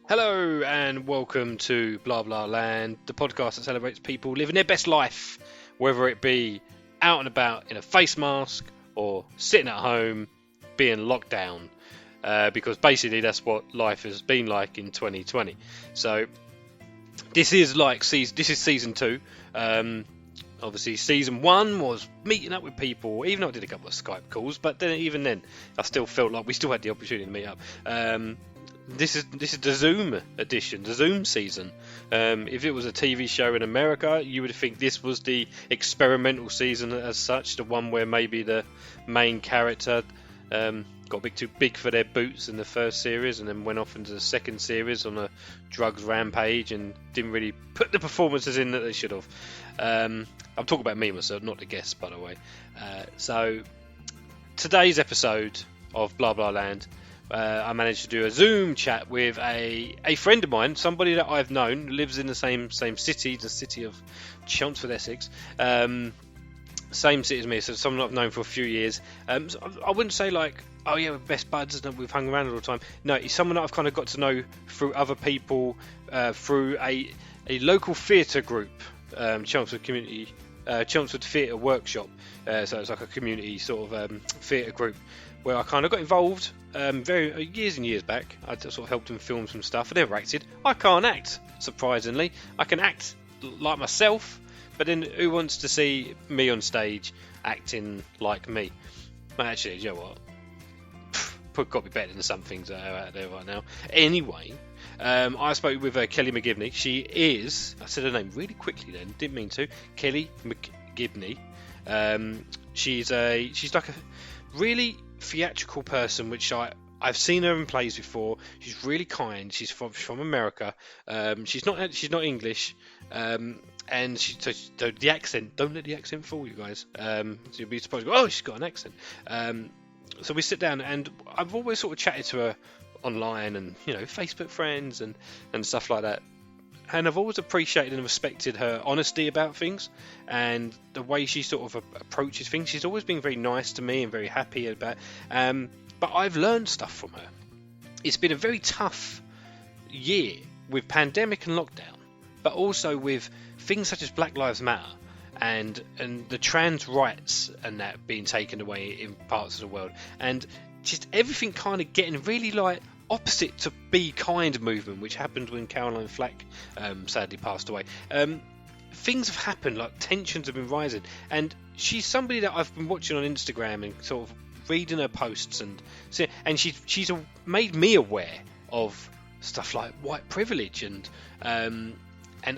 Hello and welcome to Blah Blah Land, the podcast that celebrates people living their best life, whether it be out and about in a face mask or sitting at home being locked down, because basically that's what life has been like in 2020. So this is season 2. Obviously season 1 was meeting up with people, even though I did a couple of Skype calls, but even then I still felt like we still had the opportunity to meet up. This is the Zoom edition, the Zoom season. If it was a TV show in America, you would think this was the experimental season as such, the one where maybe the main character got a bit too big for their boots in the first series and then went off into the second series on a drugs rampage and didn't really put the performances in that they should have. I'm talking about me myself, not the guests, by the way. So today's episode of Blah Blah Land, I managed to do a Zoom chat with a friend of mine, somebody that I've known, lives in the same city, the city of Chelmsford, Essex. Same city as me, so someone I've known for a few years. So I wouldn't say like, oh yeah, we're best buds and we've hung around all the time. No, he's someone that I've kind of got to know through other people, through a local theatre group, Chelmsford Theatre Workshop. So it's like a community sort of theatre group where I kind of got involved years and years back. I sort of helped them film some stuff. I never acted. I can't act, surprisingly. I can act like myself, but then who wants to see me on stage acting like me? Well, actually, you know what? Got to be better than some things that are out there right now. Anyway, I spoke with Kelly McGibney. She is, I said her name really quickly then, didn't mean to. Kelly McGibney. She's like a really theatrical person, which I've seen her in plays before. She's really kind. She's from America. She's not English. And so the accent, don't let the accent fool you guys. So you'll be surprised. Oh, she's got an accent. So we sit down, and I've always sort of chatted to her online and, you know, Facebook friends and stuff like that. And I've always appreciated and respected her honesty about things and the way she sort of approaches things. She's always been very nice to me and very happy about. But I've learned stuff from her. It's been a very tough year with pandemic and lockdown, but also with things such as Black Lives Matter and the trans rights and that being taken away in parts of the world, and just everything kind of getting really like opposite to Be Kind movement, which happened when Caroline Flack sadly passed away. Things have happened, like tensions have been rising, and she's somebody that I've been watching on Instagram and sort of reading her posts, and she's made me aware of stuff like white privilege and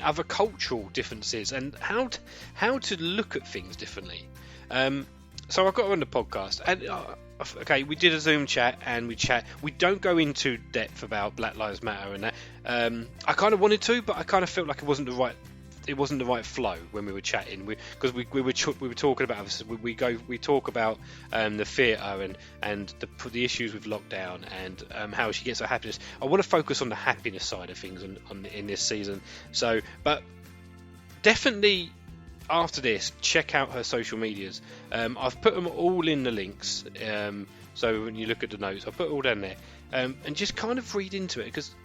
other cultural differences and how to look at things differently. So I got her on the podcast, and okay, we did a Zoom chat and we don't go into depth about Black Lives Matter and that. I kind of wanted to, but I kind of felt like it wasn't the right flow when we were chatting, because we were talking about we talk about the theatre and the issues with lockdown and how she gets her happiness. I want to focus on the happiness side of things in this season. So, but definitely after this, check out her social medias. I've put them all in the links. So when you look at the notes, I've put it all down there, and just kind of read into it, because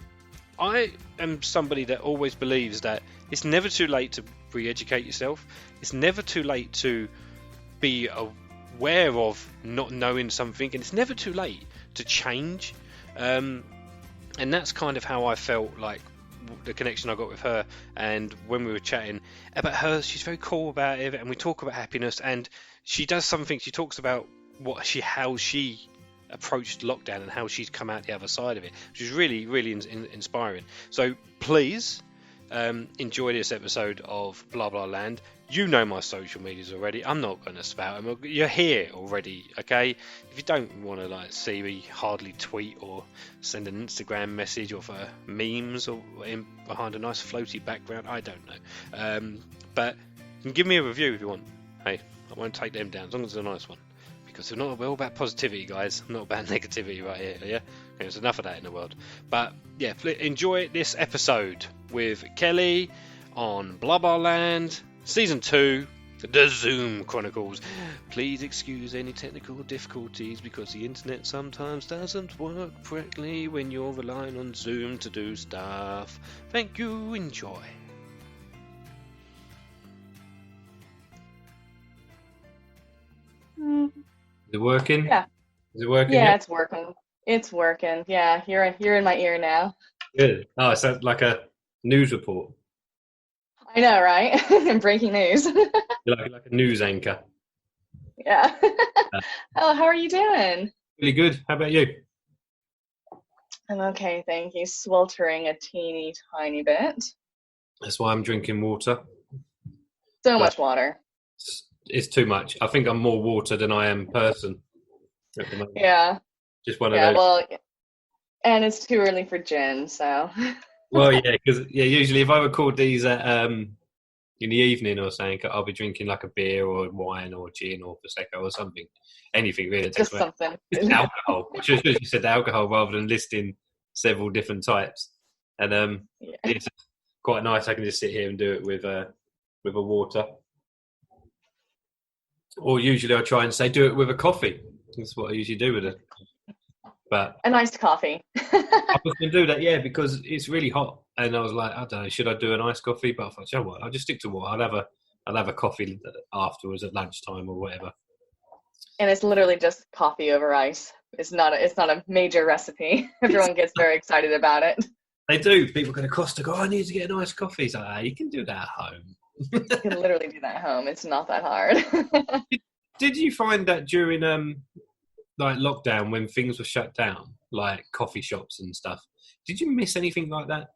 I am somebody that always believes that it's never too late to re-educate yourself. It's never too late to be aware of not knowing something, and it's never too late to change. And that's kind of how I felt like the connection I got with her. And when we were chatting about her, she's very cool about it, and we talk about happiness, and she does something. She talks about how she approached lockdown and how she's come out the other side of it, which is really, really inspiring. So please enjoy this episode of Blah Blah Land. You know my social medias already. I'm not going to spout them. You're here already, okay? If you don't want to see me hardly tweet or send an Instagram message or for memes or behind a nice floaty background, I don't know. But you can give me a review if you want. Hey, I won't take them down as long as it's a nice one. Because we're all about positivity, guys. Not about negativity right here, yeah? There's enough of that in the world. But, yeah, enjoy this episode with Kelly on Blah Blah Land, Season 2, The Zoom Chronicles. Please excuse any technical difficulties because the internet sometimes doesn't work correctly when you're relying on Zoom to do stuff. Thank you, enjoy. Is it working? Yeah. Is it working? Yeah, it's working. It's working. Yeah, you're in my ear now. Good. Oh, it sounds like a news report. I know, right? Breaking news. You're like a news anchor. Yeah. Oh, how are you doing? Really good. How about you? I'm okay, thank you. Sweltering a teeny tiny bit. That's why I'm drinking water. So much water. It's too much. I think I'm more water than I am person at the moment. Yeah. Just one of Yeah, those. well, and it's too early for gin, so. Well, yeah, because usually if I record these at in the evening or something, I'll be drinking like a beer or wine or gin or prosecco or something, anything really. Just something. It's alcohol. Just as you said, alcohol rather than listing several different types, and it's quite nice. I can just sit here and do it with a water, or usually I try and say do it with a coffee. That's what I usually do with it. But a nice coffee. I was going to do that, yeah, because it's really hot, and I was like, I don't know, should I do an iced coffee? But I thought, you know what, I'll just stick to water. I'll have a coffee afterwards at lunchtime or whatever. And it's literally just coffee over ice. It's not a major recipe. Everyone gets very excited about it. They do. People go to Costa, go, I need to get a nice coffee. It's like, you can do that at home. You can literally do that at home. It's not that hard. Did you find that during like lockdown when things were shut down, like coffee shops and stuff, did you miss anything like that?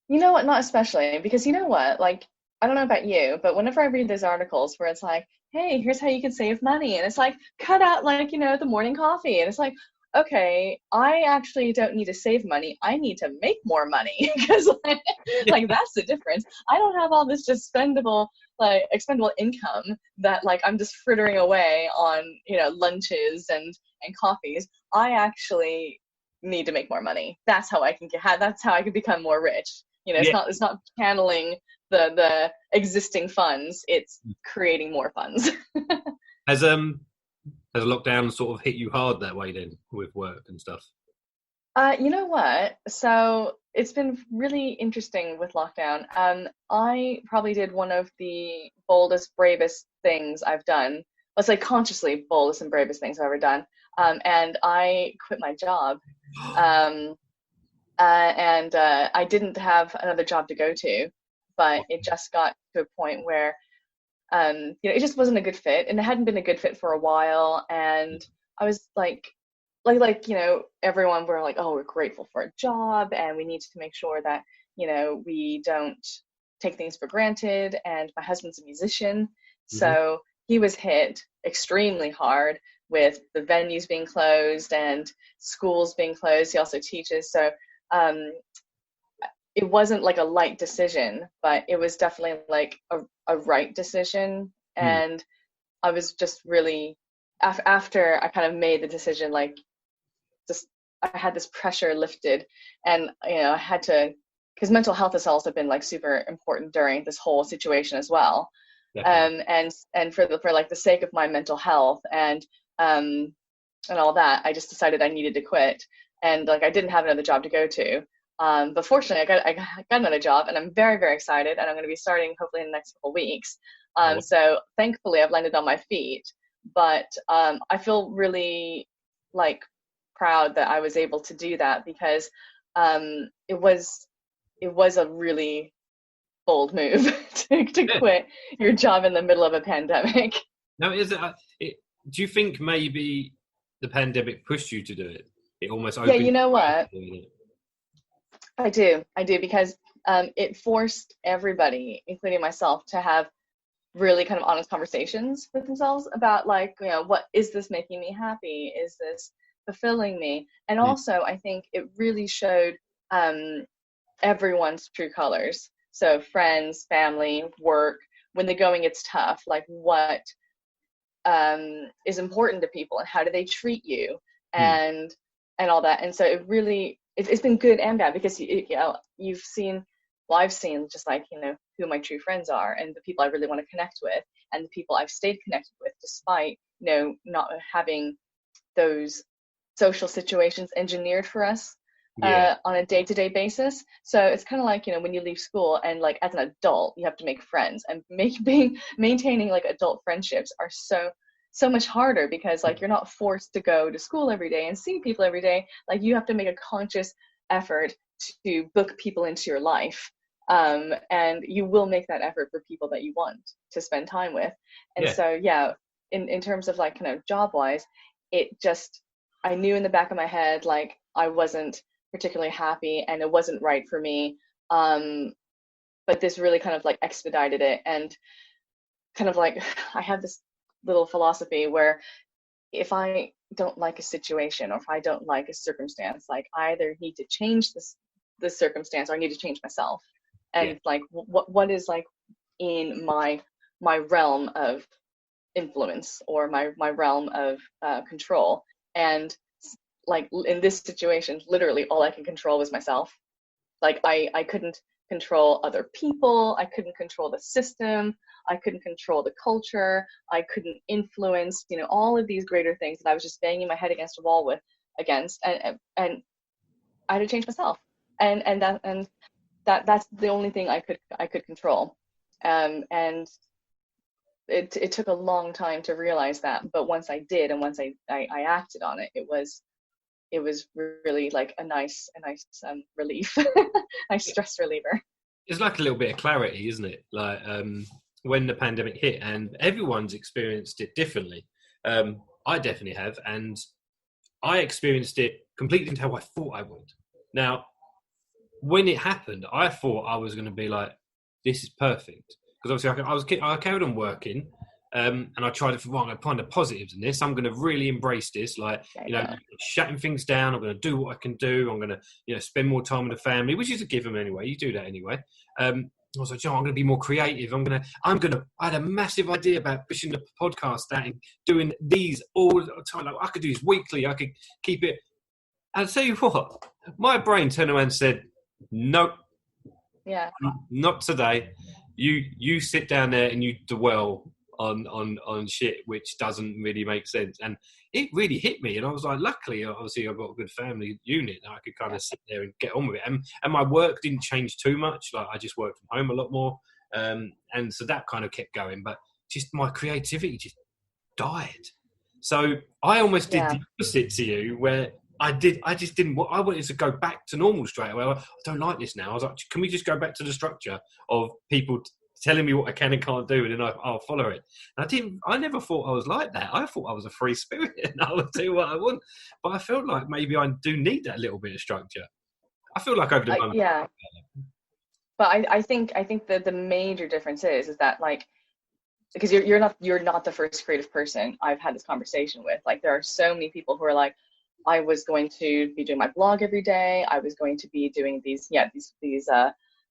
You know what? Not especially, because you know what? Like, I don't know about you, but whenever I read those articles where it's like, hey, here's how you can save money, and it's like, cut out, like, the morning coffee, and it's like, okay, I actually don't need to save money. I need to make more money, because like that's the difference. I don't have all this just expendable income that like I'm just frittering away on lunches and coffees. I actually need to make more money. That's how I can that's how I can become more rich. It's not channeling the existing funds. It's creating more funds. Has lockdown sort of hit you hard that way then with work and stuff? You know what? So it's been really interesting with lockdown. I probably did one of the boldest, bravest things I've done. Let's say consciously boldest and bravest things I've ever done. And I quit my job. And I didn't have another job to go to, but it just got to a point where it just wasn't a good fit, and it hadn't been a good fit for a while. And I was like, everyone were like, oh, we're grateful for a job, and we need to make sure that, we don't take things for granted. And my husband's a musician, so he was hit extremely hard with the venues being closed and schools being closed. He also teaches, so it wasn't like a light decision, but it was definitely like a right decision. And I was just really, after I kind of made the decision, like just I had this pressure lifted, and I had to, because mental health has also been like super important during this whole situation as well. And for like the sake of my mental health and all that, I just decided I needed to quit. And like I didn't have another job to go to. But fortunately, I got another job, and I'm very, very excited, and I'm going to be starting hopefully in the next couple of weeks. So thankfully, I've landed on my feet, but I feel really like proud that I was able to do that, because it was a really bold move to quit your job in the middle of a pandemic. Now, do you think maybe the pandemic pushed you to do it? It almost opened. Yeah, you know what? I do, because it forced everybody, including myself, to have really kind of honest conversations with themselves about like, what is this making me happy? Is this fulfilling me? And also, I think it really showed everyone's true colors. So friends, family, work, when the going gets tough, like what is important to people and how do they treat you and all that. And so it really, it's been good and bad, because you've seen well, I've seen just like, who my true friends are and the people I really want to connect with and the people I've stayed connected with despite, not having those social situations engineered for us on a day-to-day basis. So it's kind of like, when you leave school and like as an adult, you have to make friends, and maintaining like adult friendships are so much harder because like you're not forced to go to school every day and see people every day. Like you have to make a conscious effort to book people into your life. And you will make that effort for people that you want to spend time with. And so, in terms of like kind of job wise, I knew in the back of my head, like I wasn't particularly happy and it wasn't right for me. But this really kind of like expedited it. And kind of like, I have this little philosophy where if I don't like a situation or if I don't like a circumstance, like I either need to change this circumstance or I need to change myself. And like what is like in my realm of influence or my realm of control. And like in this situation, literally all I can control was myself. Like I couldn't control other people, I couldn't control the system, I couldn't control the culture, I couldn't influence, all of these greater things that I was just banging my head against a wall and I had to change myself. And that's the only thing I could control. And it took a long time to realize that, but once I did, and once I acted on it, it was really like a nice relief, nice stress reliever. It's like a little bit of clarity, isn't it? Like when the pandemic hit, and everyone's experienced it differently. I definitely have, and I experienced it completely how I thought I would. Now, when it happened, I thought I was going to be like, this is perfect. Because obviously I carried on working, and I tried to I'm going to find the positives in this. I'm going to really embrace this, like, shutting things down. I'm going to do what I can do. I'm going to, spend more time with the family, which is a given anyway. You do that anyway. I was like, I'm going to be more creative. I had a massive idea about pushing the podcast out and doing these all the time. Like, I could do this weekly. I could keep it. And I'll tell you what, my brain turned around and said, nope. Yeah. Not today. You sit down there and you dwell on shit which doesn't really make sense. And it really hit me. And I was like, luckily, obviously, I've got a good family unit that I could kind of sit there and get on with it. And my work didn't change too much. Like I just worked from home a lot more. And so that kind of kept going. But just my creativity just died. So I almost did the opposite to you, where I just didn't. I wanted to go back to normal straight away. I don't like this now. I was like, can we just go back to the structure of people telling me what I can and can't do, and then I'll follow it. And I never thought I was like that. I thought I was a free spirit and I would do what I want. But I felt like maybe I do need that little bit of structure. I feel like over the moment. Yeah. But I think that the major difference is that, like, because you're not the first creative person I've had this conversation with. Like, there are so many people who are like, I was going to be doing my blog every day. I was going to be doing these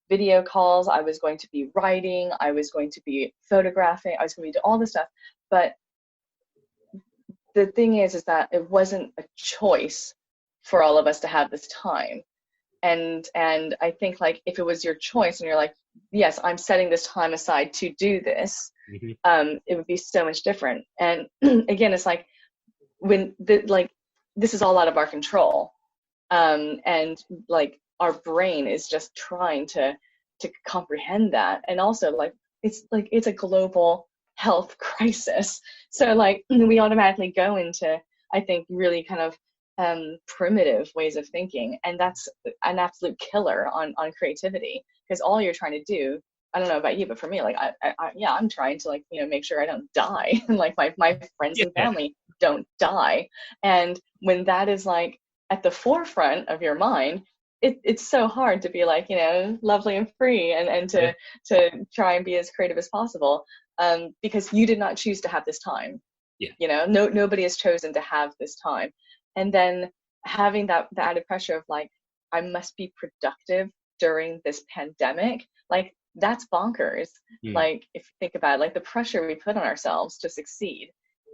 video calls. I was going to be writing. I was going to be photographing. I was going to do all this stuff. But the thing is that it wasn't a choice for all of us to have this time. And I think, like, if it was your choice and you're like, yes, I'm setting this time aside to do this, it would be so much different. And again, it's like when this is all out of our control. And like our brain is just trying to comprehend that. And also it's a global health crisis. So like we automatically go into, I think, really kind of primitive ways of thinking. And that's an absolute killer on creativity, because all you're trying to do, I don't know about you, but for me, like, I'm trying to, like, make sure I don't die. And like my friends and family don't die. And when that is like at the forefront of your mind, it's so hard to be like, lovely and free and to try and be as creative as possible, because you did not choose to have this time. Nobody has chosen to have this time. And then having the added pressure of like, I must be productive during this pandemic, like, that's bonkers. Like, if you think about it, like the pressure we put on ourselves to succeed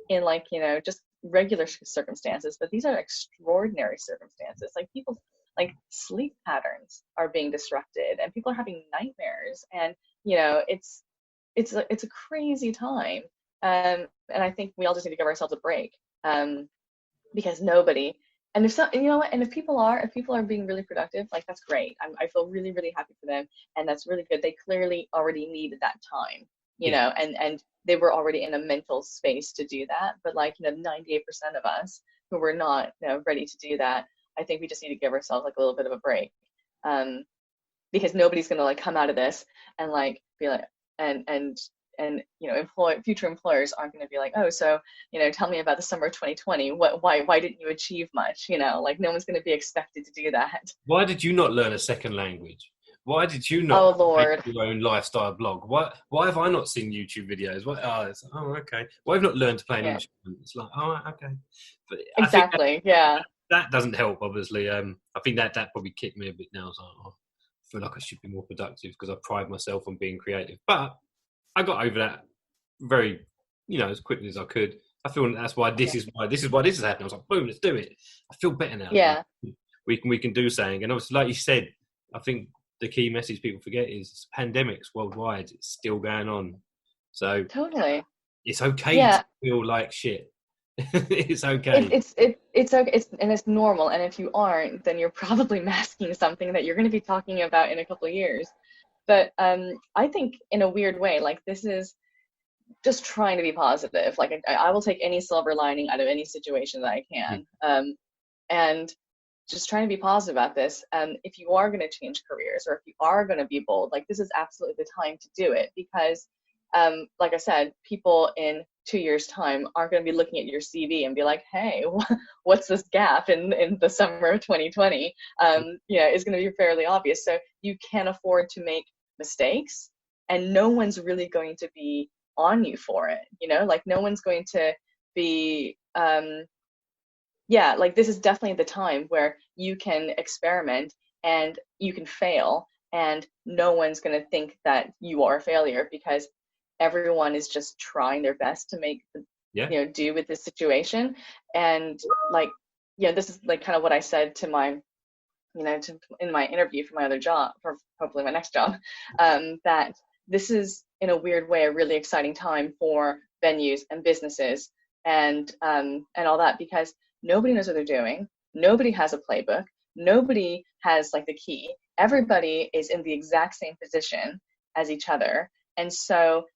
in, like, just regular circumstances, but these are extraordinary circumstances. Like, people like sleep patterns are being disrupted and people are having nightmares, and it's a crazy time. And I think we all just need to give ourselves a break, because nobody, and if some, and you know what, and if people are being really productive, like that's great. I feel really, really happy for them, and that's really good. They clearly already needed that time, and they were already in a mental space to do that. But 98% of us who were not ready to do that, I think we just need to give ourselves like a little bit of a break, because nobody's gonna like come out of this and like be like and future employers aren't going to be like, oh, so tell me about the summer of 2020. Why didn't you achieve much? Like no one's going to be expected to do that. Why did you not learn a second language? Why did you not make your own lifestyle blog? Why have I not seen YouTube videos? Okay. Why have you not learned to play an instrument? It's like, oh, okay. But exactly. That doesn't help, obviously. I think that probably kicked me a bit now. So I feel like I should be more productive because I pride myself on being creative. But I got over that very, as quickly as I could. I feel that's why this is why this is happening. I was like, boom, let's do it. I feel better now. Yeah. We can do something. And obviously, like you said, I think the key message people forget is pandemics worldwide. It's still going on. So totally, it's okay to feel like shit. It's okay. It's okay. It's normal. And if you aren't, then you're probably masking something that you're going to be talking about in a couple of years. But I think in a weird way, like this is just trying to be positive. Like I will take any silver lining out of any situation that I can, and just trying to be positive about this. If you are going to change careers, or if you are going to be bold, like this is absolutely the time to do it, because like I said, people in 2 years' time aren't going to be looking at your CV and be like, hey, what's this gap in the summer of 2020? It's going to be fairly obvious. So you can't afford to make mistakes, and no one's really going to be on you for it. Like no one's going to be, like this is definitely the time where you can experiment and you can fail, and no one's going to think that you are a failure, because everyone is just trying their best to make do with this situation. And this is like kind of what I said to my in my interview for my other job, for hopefully my next job, that this is in a weird way a really exciting time for venues and businesses and all that, because nobody knows what they're doing, nobody has a playbook, nobody has like the key, everybody is in the exact same position as each other. And so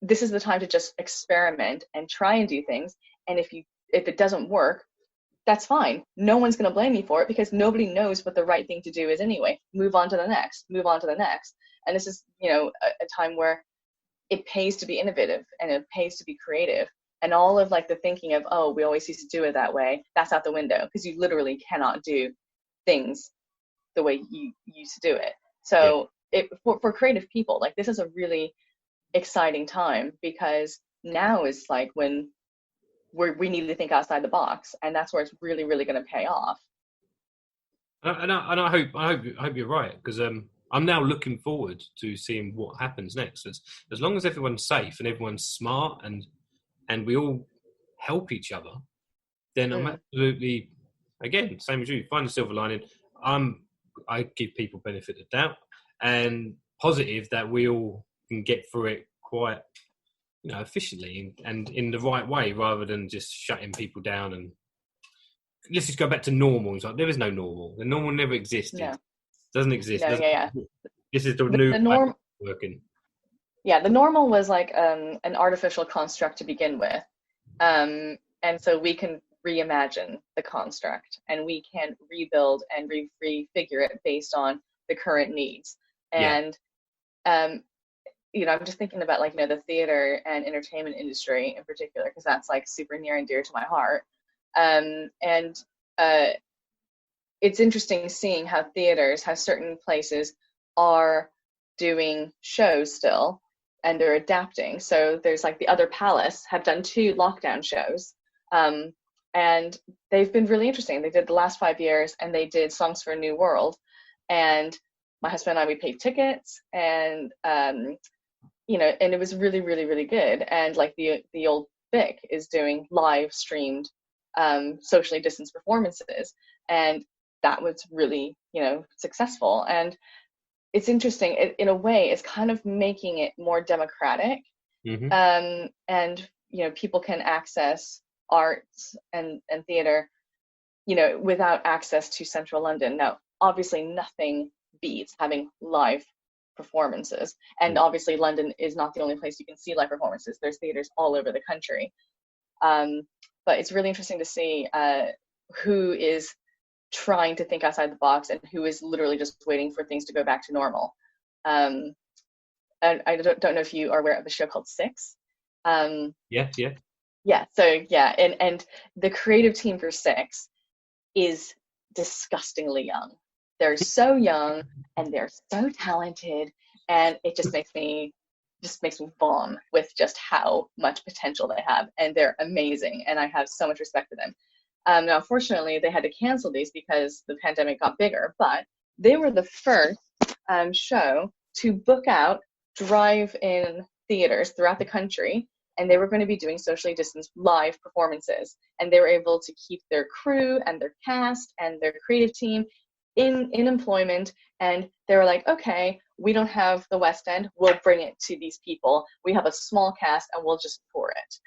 this is the time to just experiment and try and do things. And if it doesn't work, that's fine. No one's going to blame you for it, because nobody knows what the right thing to do is anyway. Move on to the next. And this is, a time where it pays to be innovative and it pays to be creative. And all of like the thinking of, oh, we always used to do it that way, that's out the window, because you literally cannot do things the way you used to do it. So for creative people, like this is a really exciting time, because now is like when we need to think outside the box, and that's where it's really, really going to pay off. And I hope you're right, because I'm now looking forward to seeing what happens next. As long as everyone's safe and everyone's smart and we all help each other, then I'm absolutely, again, same as you, find the silver lining. I give people benefit of doubt and positive that we all can get through it quite efficiently and in the right way, rather than just shutting people down. And let's just go back to normal. It's like, there is no normal. The normal never existed. No. Doesn't exist. No, This is the new working. Yeah, the normal was like an artificial construct to begin with, and so we can reimagine the construct, and we can rebuild and refigure it based on the current needs. And I'm just thinking about like the theater and entertainment industry in particular, because that's like super near and dear to my heart. It's interesting seeing how certain places are doing shows still, and they're adapting. So there's like the Other Palace have done 2 lockdown shows, and they've been really interesting. They did the last 5 years, and they did Songs for a New World. And my husband and I, we paid tickets, and and it was really, really, really good. And like the old Vic is doing live streamed, socially distanced performances, and that was really, successful. And it's interesting, in a way, it's kind of making it more democratic. Mm-hmm. And people can access arts and theater, without access to central London. Now, obviously, nothing beats having live performances. And obviously, London is not the only place you can see live performances. There's theaters all over the country. But it's really interesting to see who is trying to think outside the box and who is literally just waiting for things to go back to normal. And I don't know if you are aware of a show called Six. Yeah. So and the creative team for Six is disgustingly young. They're so young and they're so talented, and it just makes me bomb with just how much potential they have, and they're amazing, and I have so much respect for them. Now, unfortunately, they had to cancel these because the pandemic got bigger, but they were the first show to book out drive-in theaters throughout the country, and they were going to be doing socially distanced live performances, and they were able to keep their crew and their cast and their creative team in employment. And they were like, okay, we don't have the West End, we'll bring it to these people. We have a small cast and we'll just tour it.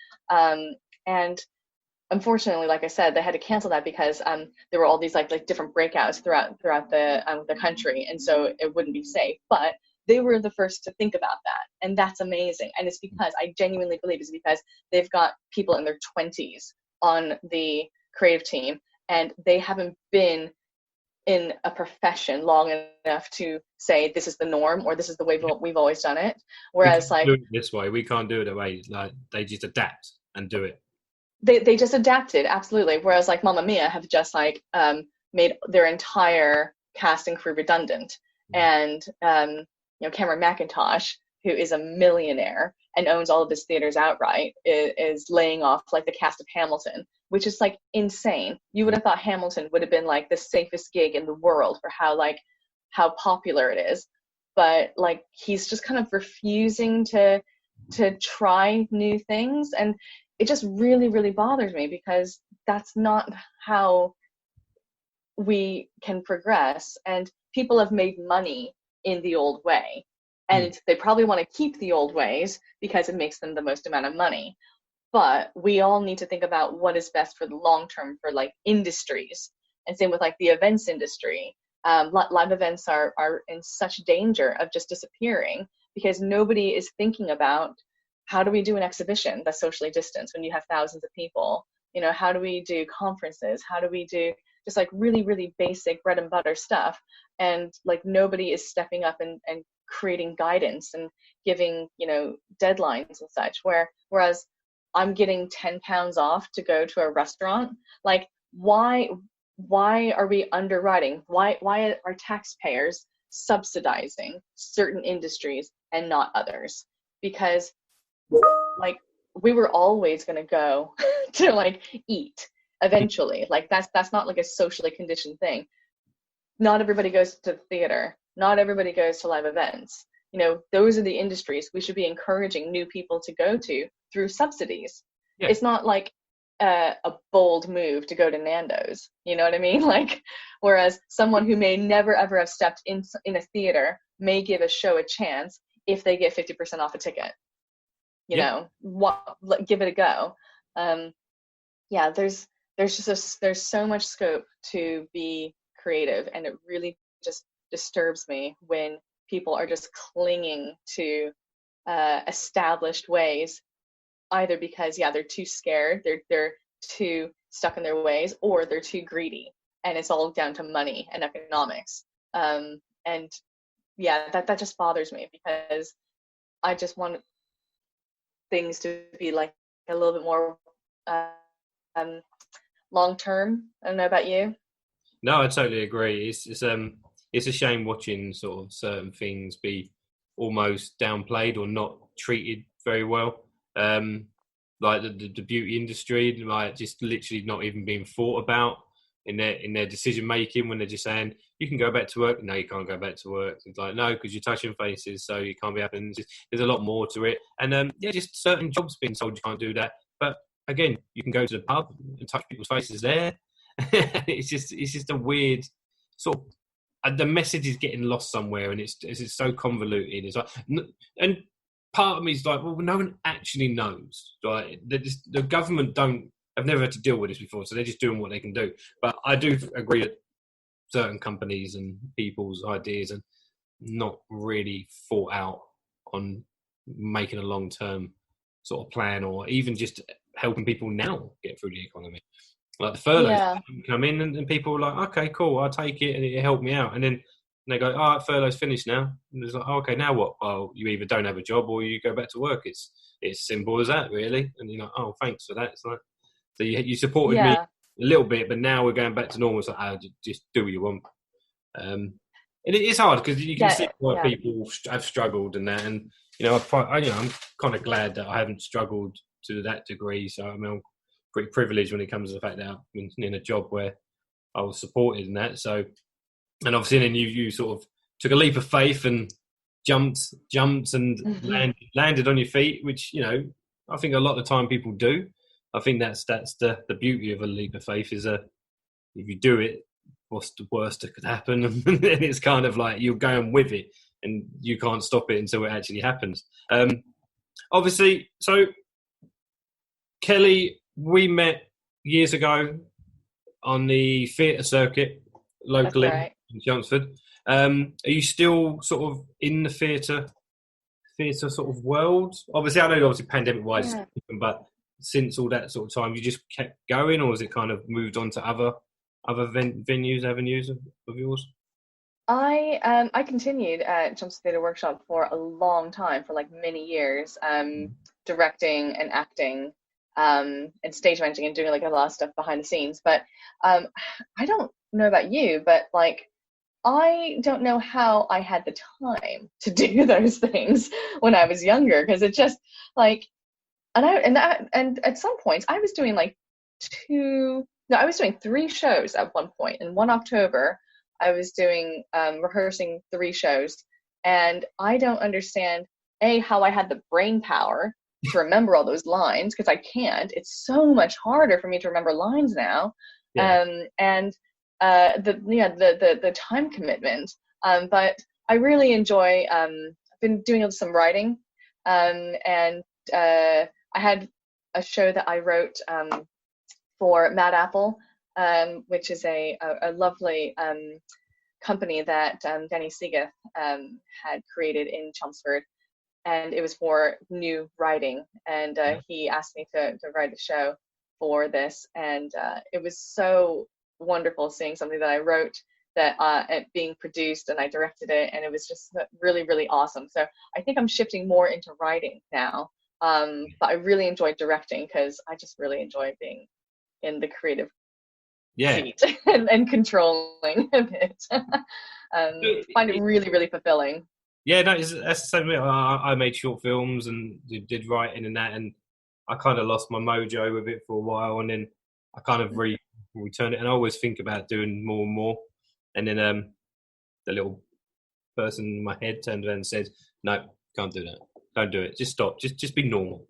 And unfortunately, like I said, they had to cancel that because there were all these like different breakouts throughout the country, and so it wouldn't be safe. But they were the first to think about that, and that's amazing. And it's because I genuinely believe it's because they've got people in their 20s on the creative team, and they haven't been in a profession long enough to say this is the norm or this is the way we've always done it. Whereas like, do it this way, we can't do it that way. Like, they just adapt and do it. They just adapted, absolutely. Whereas like Mamma Mia have just like made their entire cast and crew redundant. And Cameron McIntosh, who is a millionaire and owns all of his theaters outright, is laying off like the cast of Hamilton, which is like insane. You would have thought Hamilton would have been like the safest gig in the world for how popular it is, but like he's just kind of refusing to try new things, and it just really, really bothers me because that's not how we can progress. And people have made money in the old way, and they probably want to keep the old ways because it makes them the most amount of money. But we all need to think about what is best for the long term for like industries. And same with like the events industry. Live events are in such danger of just disappearing because nobody is thinking about, how do we do an exhibition that's socially distanced when you have thousands of people? How do we do conferences? How do we do just like really, really basic bread and butter stuff? And like nobody is stepping up and creating guidance and giving, deadlines and such. Whereas I'm getting £10 off to go to a restaurant. Like, why are we underwriting? Why are taxpayers subsidizing certain industries and not others? Because like we were always going to go to like eat eventually. Like that's not like a socially conditioned thing. Not everybody goes to the theater. Not everybody goes to live events. Those are the industries we should be encouraging new people to go to through subsidies. Yeah. It's not like a bold move to go to Nando's. You know what I mean? Like, whereas someone who may never ever have stepped in a theater may give a show a chance if they get 50% off a ticket. Give it a go. There's so much scope to be creative, and it really just disturbs me when people are just clinging to established ways, either because they're too scared, they're too stuck in their ways, or they're too greedy, and it's all down to money and economics. That just bothers me because I just want things to be like a little bit more long term. I don't know about you. No, I totally agree. It's a shame watching sort of certain things be almost downplayed or not treated very well. Like the beauty industry, like just literally not even being thought about in their decision making, when they're just saying you can go back to work. No, you can't go back to work. It's like, no, because you're touching faces, so you can't be happening. There's a lot more to it, and just certain jobs being told you can't do that. But again, you can go to the pub and touch people's faces there. It's just a weird sort of the message is getting lost somewhere, and it's so convoluted. It's like, and part of me is like, well, no one actually knows. Like the government have never had to deal with this before, so they're just doing what they can do. But I do agree that certain companies and people's ideas are not really thought out on making a long-term sort of plan, or even just helping people now get through the economy. Like the furloughs come in, and people are like, okay, cool, I'll take it, and it helped me out. And then they go, all right, furlough's finished now. And it's like, oh, okay, now what? Well, you either don't have a job or you go back to work. It's simple as that, really. And you're like, oh, thanks for that. It's like, so you supported me a little bit, but now we're going back to normal. It's like, oh, just do what you want. And it is hard because you can see why people have struggled and that. And, I'm kind of glad that I haven't struggled to that degree. So, I mean, I'm pretty privileged when it comes to the fact that I've been in a job where I was supported in that. So, and obviously then you sort of took a leap of faith and jumped and landed on your feet, which, I think a lot of the time people do. I think that's the beauty of a leap of faith is if you do it, what's the worst that could happen? And it's kind of like you're going with it and you can't stop it until it actually happens. Obviously, so Kelly, we met years ago on the theatre circuit locally in Chelmsford. Are you still sort of in the theatre sort of world? Obviously, I know pandemic-wise, but since all that sort of time, you just kept going, or has it kind of moved on to other avenues of yours? I continued at Chelmsford Theatre Workshop for a long time, for like many years, directing and acting, and stage managing and doing like a lot of stuff behind the scenes. But I don't know about you, but like I don't know how I had the time to do those things when I was younger, because it just like, and at some points I was doing like I was doing 3 shows at one point. In one October, I was doing rehearsing 3 shows, and I don't understand how I had the brain power to remember all those lines, because I can't. It's so much harder for me to remember lines now, and the time commitment. But I really enjoy. I've been doing some writing, and I had a show that I wrote for Mad Apple, which is a lovely company that Danny Seagath had created in Chelmsford, and it was for new writing, and he asked me to write a show for this, and it was so wonderful seeing something that I wrote that being produced, and I directed it, and it was just really, really awesome. So I think I'm shifting more into writing now, but I really enjoyed directing because I just really enjoy being in the creative seat and controlling a bit. Find it really, really fulfilling. Yeah, no, that's the same way. I made short films and did writing and that, and I kind of lost my mojo with it for a while, and then I kind of returned it, and I always think about doing more and more. And then the little person in my head turned around and said, "No, can't do that. Don't do it. Just stop. Just be normal."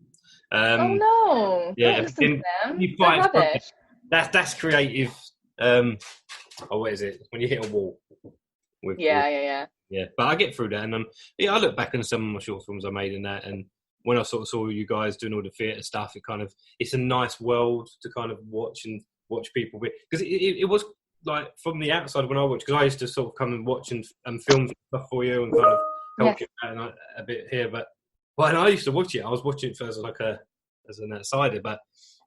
Oh no! Yeah, don't listen to them. That's creative. What is it? When you hit a wall. Yeah. But I get through that, and I look back on some of my short films I made in that, and when I sort of saw you guys doing all the theatre stuff, it's a nice world to kind of watch people with, because it was like from the outside when I watched, because I used to sort of come and watch and film stuff for you and kind of help you out a bit here, but when I used to watch it, I was watching it as as an outsider, but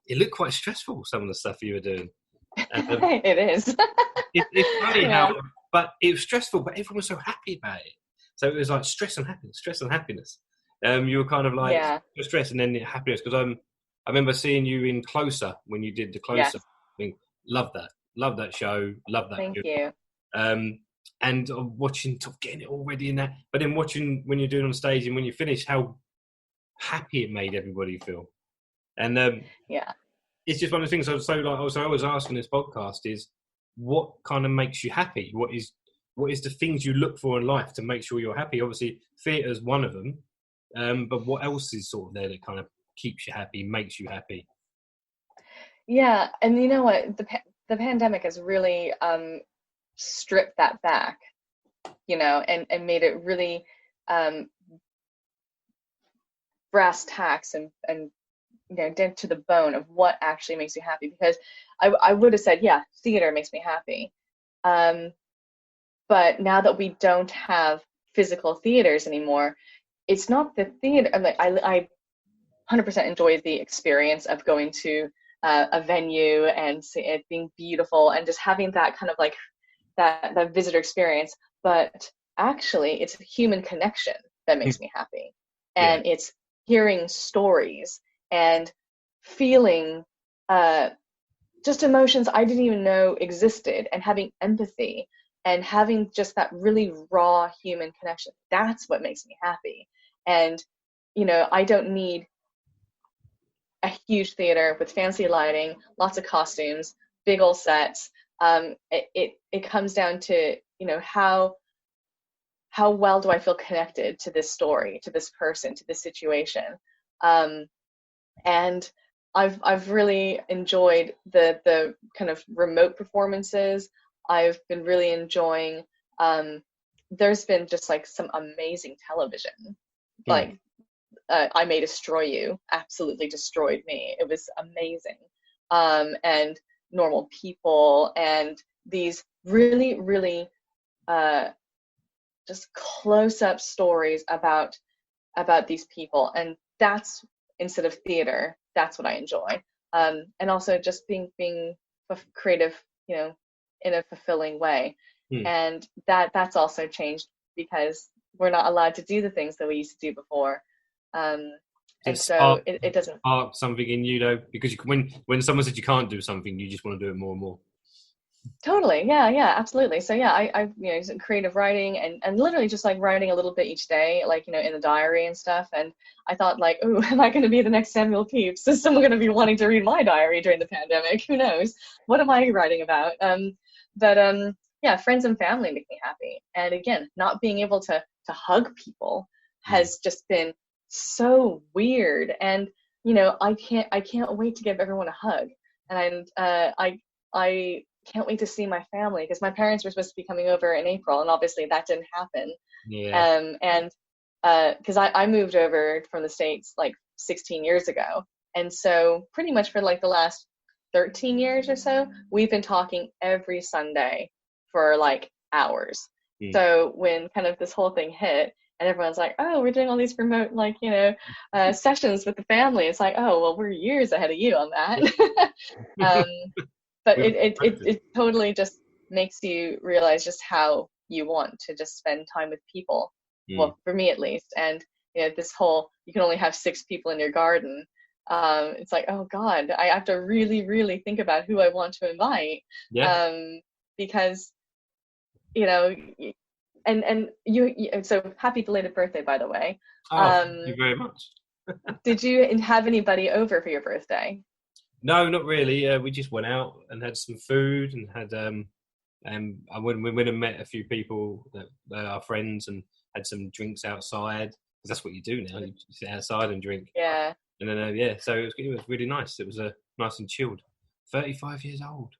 it looked quite stressful, some of the stuff you were doing. It is. It's funny how, but it was stressful, but everyone was so happy about it. So it was like stress and happiness. You were kind of like stress and then happiness, because I remember seeing you in Closer when you did the Closer. I think, love that show, love that. Thank you. And watching, getting it all ready in that, but then watching when you're doing on stage and when you finish, how happy it made everybody feel. And it's just one of the things. So like, I always ask in this podcast is, what kind of makes you happy? What is the things you look for in life to make sure you're happy? Obviously, theatre's one of them, but what else is sort of there that kind of keeps you happy, makes you happy? Yeah, and you know what, the pandemic has really stripped that back, you know, and made it really brass tacks and you know, down to the bone of what actually makes you happy. Because I would have said, yeah, theater makes me happy. But now that we don't have physical theaters anymore, it's not the theater. I'm like, I 100% enjoy the experience of going to a venue and it being beautiful and just having that kind of like that visitor experience. But actually, it's human connection that makes me happy. And it's hearing stories and feeling just emotions I didn't even know existed, and having empathy and having just that really raw human connection. That's what makes me happy. And, you know, I don't need a huge theater with fancy lighting, lots of costumes, big old sets. It comes down to, you know, how well do I feel connected to this story, to this person, to this situation. And I've really enjoyed the kind of remote performances. I've been really enjoying, there's been just like some amazing television, like I May Destroy You absolutely destroyed me. It was amazing. And Normal People, and these really, really just close-up stories about these people. And that's, instead of theater, that's what I enjoy. And also just being creative, you know, in a fulfilling way. And that's also changed because we're not allowed to do the things that we used to do before. And so it doesn't spark something in you though, because when someone says you can't do something, you just want to do it more and more. Totally. Yeah, absolutely. So yeah, I you know, creative writing and literally just like writing a little bit each day, like, you know, in the diary and stuff. And I thought like, oh, am I going to be the next Samuel Pepys? Is someone going to be wanting to read my diary during the pandemic? Who knows? What am I writing about? But yeah, friends and family make me happy. And again, not being able to hug people has just been so weird. And, you know, I can't wait to give everyone a hug. And I can't wait to see my family, because my parents were supposed to be coming over in April, and obviously that didn't happen. And because I moved over from the States like 16 years ago, and so pretty much for like the last 13 years or so, we've been talking every Sunday for like hours. So when kind of this whole thing hit and everyone's like, oh, we're doing all these remote, like, you know, sessions with the family, it's like, oh, well, we're years ahead of you on that. But it totally just makes you realize just how you want to just spend time with people. Well, for me at least. And, you know, this whole, you can only have 6 people in your garden. It's like, oh God, I have to really, really think about who I want to invite. Because, you know, and you so happy belated birthday, by the way. Thank you very much. Did you have anybody over for your birthday? No, not really. We just went out and had some food and had I went and met a few people that are friends and had some drinks outside, because that's what you do now. You sit outside and drink. Yeah. And then so it was really nice. It was nice and chilled. 35 years old.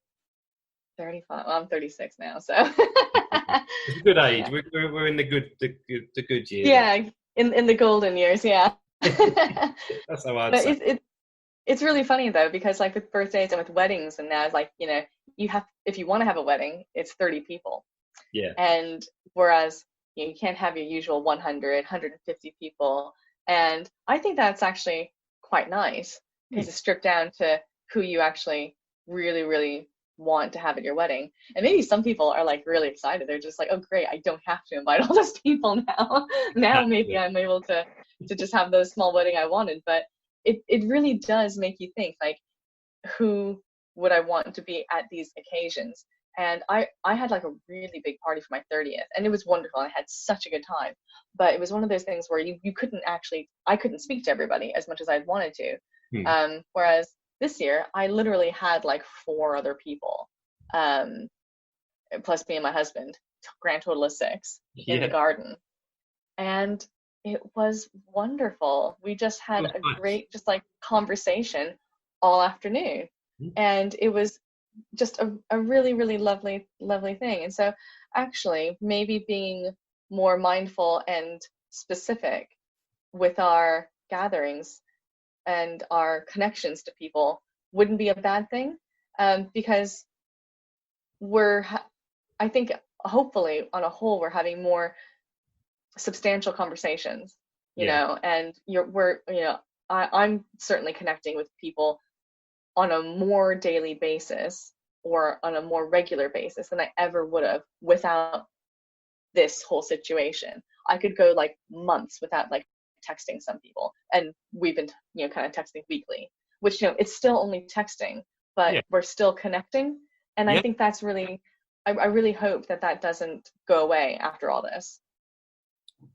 35. Well, I'm 36 now, so. It's a good age. Yeah. We're in the good years. Yeah, in the golden years. Yeah. That's how I'd say. It's really funny though, because like with birthdays and with weddings and now, it's like, you know, if you want to have a wedding, it's 30 people. Yeah. And whereas, you know, you can't have your usual 100, 150 people. And I think that's actually quite nice, because it's stripped down to who you actually really, really want to have at your wedding. And maybe some people are like really excited. They're just like, oh great, I don't have to invite all those people now maybe I'm able to just have the small wedding I wanted. But it really does make you think, like, who would I want to be at these occasions? And I had like a really big party for my 30th, and it was wonderful. I had such a good time. But it was one of those things where you couldn't I couldn't speak to everybody as much as I'd wanted to. Whereas this year, I literally had like 4 other people, plus me and my husband, grand total of 6 in the garden. And it was wonderful. We just had a great, just like conversation all afternoon. And it was just a really, really lovely thing. And so actually maybe being more mindful and specific with our gatherings and our connections to people wouldn't be a bad thing, because I think hopefully on a whole we're having more substantial conversations, you know, and I'm certainly connecting with people on a more daily basis or on a more regular basis than I ever would have without this whole situation. I could go like months without like texting some people, and we've been, kind of texting weekly, which, it's still only texting, but we're still connecting. And I think that's really, I really hope that doesn't go away after all this.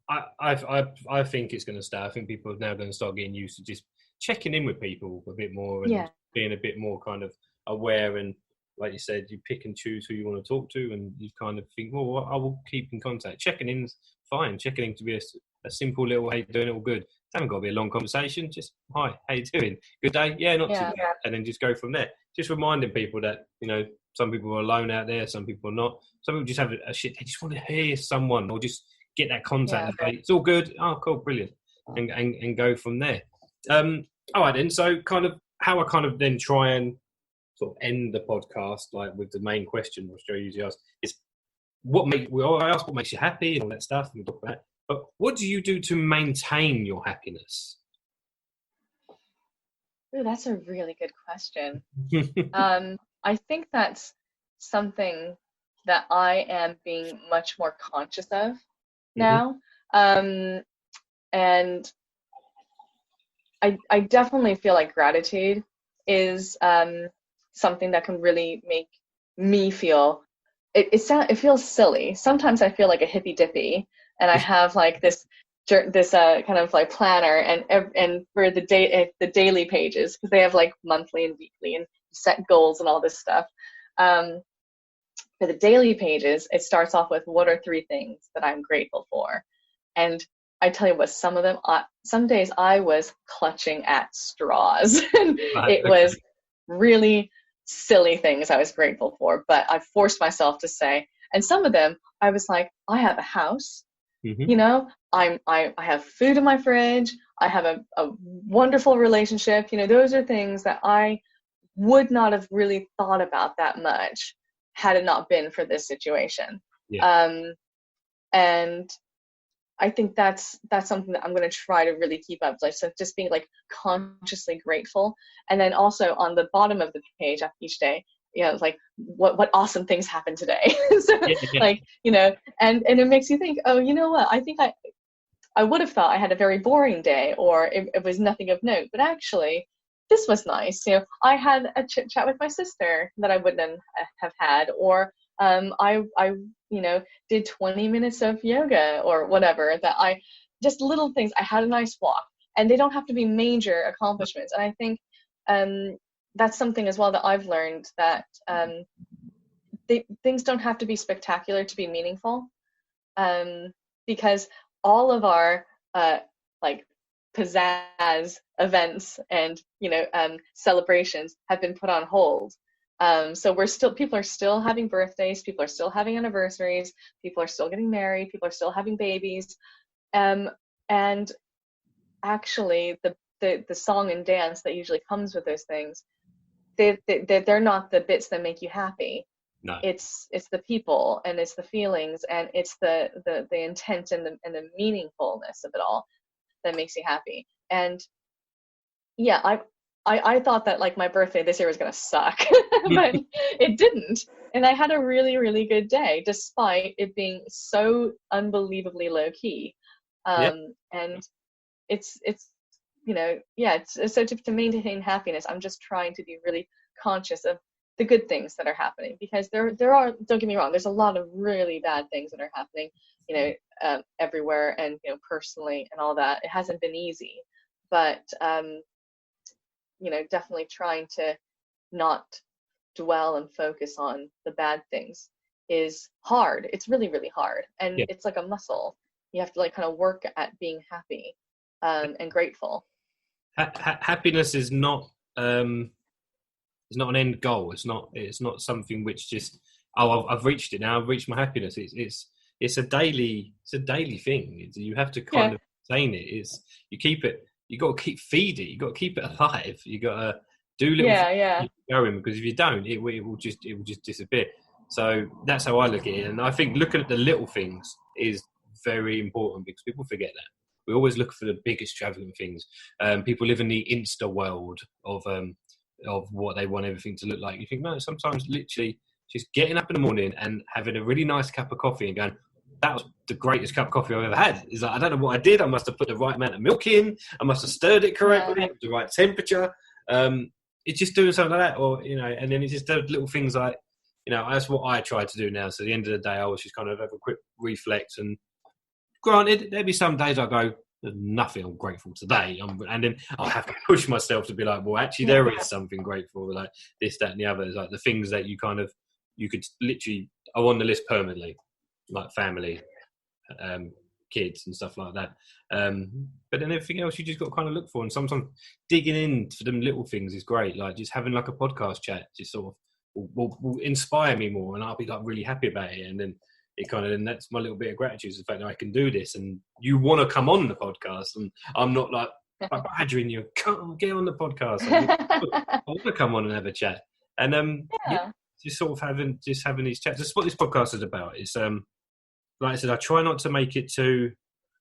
I think it's going to stay. I think people are now going to start getting used to just checking in with people a bit more and being a bit more kind of aware. And like you said, you pick and choose who you want to talk to, and you kind of think, well, I will keep in contact. Checking in's fine. Checking in to be a simple little, hey, doing it all good. It hasn't got to be a long conversation. Just, hi, how you doing? Good day? Yeah, not too bad. And then just go from there. Just reminding people that, some people are alone out there, some people are not. Some people just have a shit. They just want to hear someone or just get that contact. It's all good. Oh, cool, brilliant. And go from there. All right, then. So kind of how I kind of then try and sort of end the podcast, like with the main question, which I usually ask, is I ask what makes you happy and all that stuff, and we talk about that. But what do you do to maintain your happiness? Ooh, that's a really good question. I think that's something that I am being much more conscious of now. And I definitely feel like gratitude is something that can really make me feel, it feels silly. Sometimes I feel like a hippy dippy, and I have like this kind of like planner and for the daily pages, because they have like monthly and weekly and set goals and all this stuff. For the daily pages, it starts off with what are 3 things that I'm grateful for. And I tell you what, some of them, some days I was clutching at straws. It was really silly things I was grateful for, but I forced myself to say, and some of them I was like, I have a house, I have food in my fridge, I have a wonderful relationship, those are things that I would not have really thought about that much had it not been for this situation. And I think that's something that I'm going to try to really keep up. Like, so just being like consciously grateful. And then also on the bottom of the page after each day, like what awesome things happened today. So like, and it makes you think, oh, you know what? I think I would have thought I had a very boring day, or it was nothing of note, but actually this was nice. I had a chit chat with my sister that I wouldn't have had, or I did 20 minutes of yoga or whatever, just little things. I had a nice walk, and they don't have to be major accomplishments. And I think that's something as well that I've learned, that things don't have to be spectacular to be meaningful, because all of our like pizzazz events and celebrations have been put on hold. So people are still having birthdays, people are still having anniversaries, people are still getting married, people are still having babies, and actually the song and dance that usually comes with those things, they're not the bits that make you happy. No. It's the people, and it's the feelings, and it's the intent and the meaningfulness of it all that makes you happy. And I thought that like my birthday this year was gonna suck, but it didn't. And I had a really, really good day, despite it being so unbelievably low key. And it's so to maintain happiness, I'm just trying to be really conscious of the good things that are happening, because there are, don't get me wrong, there's a lot of really bad things that are happening, everywhere, and personally and all that. It hasn't been easy, but definitely trying to not dwell and focus on the bad things is hard. It's really, really hard, and it's like a muscle. You have to like kind of work at being happy and grateful. Happiness is not an end goal. It's not something which just, oh, I've reached it now. I've reached my happiness. It's a daily thing. You have to kind of sustain it. You keep it. You got to keep feed it. You got to keep it alive. You got to do little things to keep it going, because if you don't, it will just disappear. So that's how I look at it. And I think looking at the little things is very important, because people forget that. We always look for the big extravagant things. People live in the Insta world of what they want everything to look like. You think, no, sometimes literally just getting up in the morning and having a really nice cup of coffee and going, that was the greatest cup of coffee I've ever had. It's like, I don't know what I did. I must have put the right amount of milk in. I must have stirred it correctly, the right temperature. It's just doing something like that, or, you know, and then it's just those little things like, you know, that's what I try to do now. So at the end of the day, I always just kind of have a quick reflect. And granted, there'll be some days I go, there's nothing I'm grateful today. And then I'll have to push myself to be like, well, actually, there is something grateful, like this, that, and the other. It's like the things that you could literally are on the list permanently, like family, kids and stuff like that. But then everything else you just got to kind of look for. And sometimes digging in for them little things is great. Like just having like a podcast chat just sort of will inspire me more, and I'll be like really happy about it. And then it kind of, and that's my little bit of gratitude, is the fact that I can do this, and you want to come on the podcast, and I'm not like badgering you, come get on the podcast. I want to come on and have a chat. And just sort of having these chats. That's what this podcast is about. It's like I said, I try not to make it too,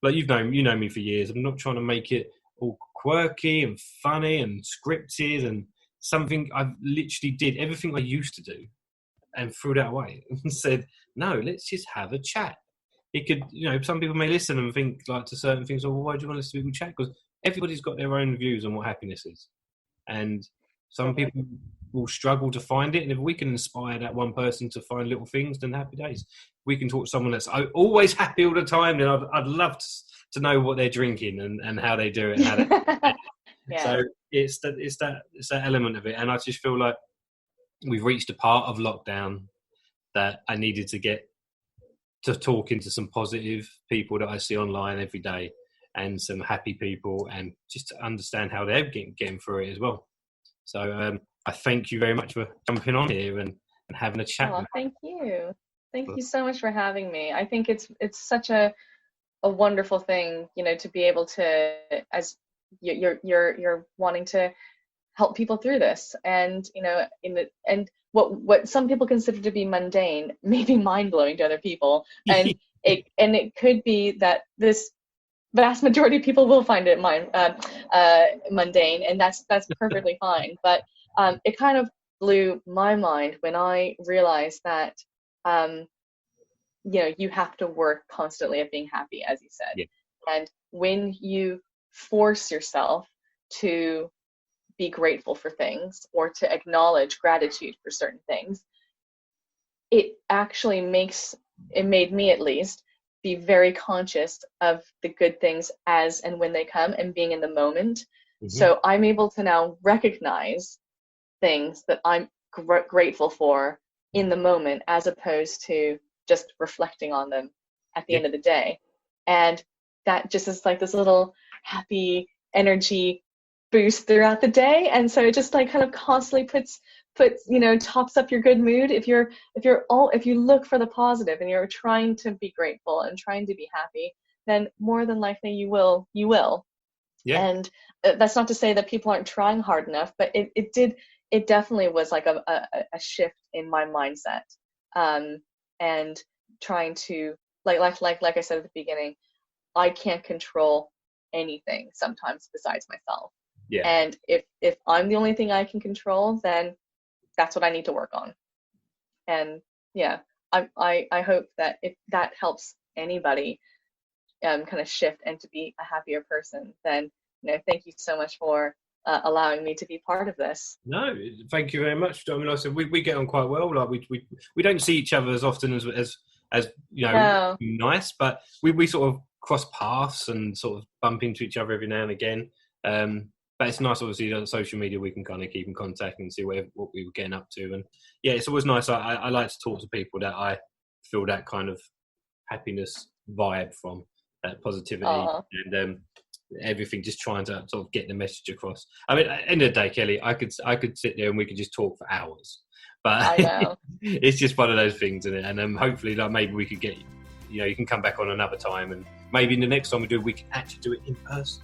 like you know me for years. I'm not trying to make it all quirky and funny and scripted and something. I literally did everything I used to do and threw that away and said, no, let's just have a chat. It could, you know, some people may listen and think like to certain things, well, why do you want to listen to people chat? Because everybody's got their own views on what happiness is. And some people will struggle to find it. And if we can inspire that one person to find little things, then happy days. We can talk to someone that's always happy all the time, then I'd love to know what they're drinking and how they do it. And how they So it's that element of it. And I just feel like we've reached a part of lockdown that I needed to get to talking to some positive people that I see online every day, and some happy people, and just to understand how they're getting through it as well. So I thank you very much for jumping on here and having a chat. Oh, thank you. Thank you so much for having me. I think it's such a wonderful thing, you know, to be able to, as you're wanting to help people through this, and you know, and what some people consider to be mundane may be mind-blowing to other people, and it could be that this vast majority of people will find it mundane, and that's perfectly fine. But it kind of blew my mind when I realized that you know, you have to work constantly at being happy, as you said. And when you force yourself to be grateful for things, or to acknowledge gratitude for certain things, it actually made me at least be very conscious of the good things as and when they come, and being in the moment. So I'm able to now recognize things that I'm grateful for in the moment, as opposed to just reflecting on them at the end of the day. And that just is like this little happy energy boost throughout the day. And so it just like kind of constantly puts you know, tops up your good mood. If you look for the positive and you're trying to be grateful and trying to be happy, then more than likely you will. And that's not to say that people aren't trying hard enough, but it definitely was like a shift in my mindset, and trying to like I said at the beginning, I can't control anything sometimes besides myself. And if I'm the only thing I can control, then that's what I need to work on. And I hope that if that helps anybody kind of shift and to be a happier person, then, you know, thank you so much for allowing me to be part of this. No, thank you very much. I mean, like I said, we get on quite well. Like we don't see each other as often as you know, nice, but we sort of cross paths and sort of bump into each other every now and again. But it's nice, obviously, on social media we can kind of keep in contact and see what we were getting up to. And yeah, it's always nice. I like to talk to people that I feel that kind of happiness vibe from, that positivity. And everything, just trying to sort of get the message across. I mean, at the end of the day, Kelly, I could sit there and we could just talk for hours, but I know. it's just one of those things, isn't it? And hopefully, like, maybe we could get, you can come back on another time, and maybe in the next time we do, we can actually do it in person.